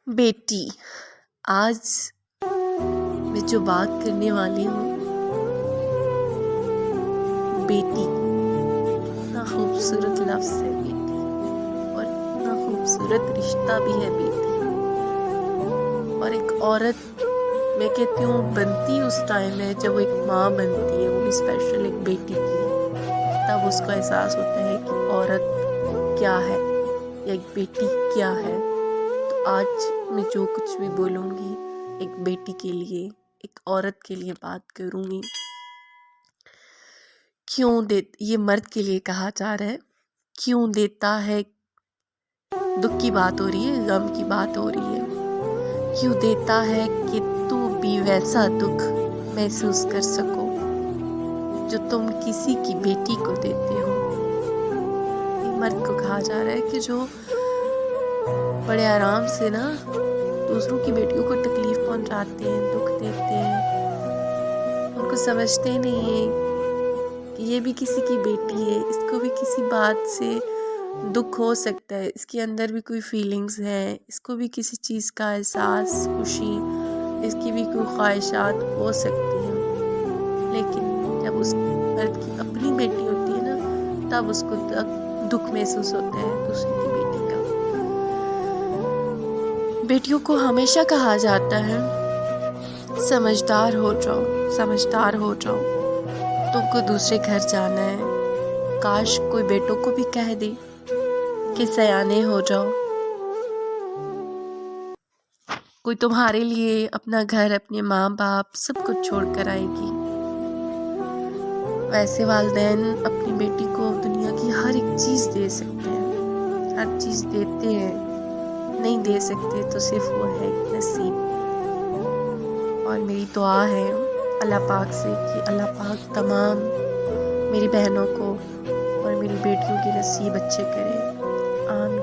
बेटी, आज मैं जो बात करने वाली हूँ, बेटी इतना खूबसूरत लफ्ज़ है बेटी, और इतना खूबसूरत रिश्ता भी है बेटी। और एक औरत, मैं कहती हूँ, बनती उस टाइम है जब वो एक माँ बनती है, वो भी स्पेशल एक बेटी की। तब उसको एहसास होता है कि औरत क्या है या एक बेटी क्या है। तो आज मैं जो कुछ भी बोलूँगी एक बेटी के लिए, एक औरत के लिए बात करूँगी। ये मर्द के लिए कहा जा रहा है, क्यों देता है, दुख की बात हो रही है, गम की बात हो रही है। क्यों देता है कि तू भी वैसा दुख महसूस कर सको जो तुम किसी की बेटी को देते हो। ये मर्द को कहा जा रहा है कि जो बड़े आराम से ना दूसरों की बेटियों को तकलीफ पहुंचाते हैं, दुख देते हैं, उनको समझते नहीं है कि ये भी किसी की बेटी है, इसको भी किसी बात से दुख हो सकता है, इसके अंदर भी कोई फीलिंग्स हैं, इसको भी किसी चीज़ का एहसास, खुशी, इसकी भी कोई ख्वाहिशात हो सकती हैं। लेकिन जब उस मर्द की अपनी बेटी होती है ना, तब उसको दुख महसूस होता है दूसरी की बेटी का। बेटियों को हमेशा कहा जाता है, समझदार हो जाओ, समझदार हो जाओ, तुमको दूसरे घर जाना है। काश कोई बेटों को भी कह दे कि सयाने हो जाओ, कोई तुम्हारे लिए अपना घर, अपने माँ बाप सब कुछ छोड़ कर आएगी। वैसे वालिदैन अपनी बेटी को दुनिया की हर एक चीज़ दे सकते हैं, हर चीज़ देते हैं, नहीं दे सकते तो सिर्फ वो है नसीब। और मेरी दुआ है अल्लाह पाक से कि अल्लाह पाक तमाम मेरी बहनों को और मेरी बेटियों के नसीब अच्छे करे। आमीन।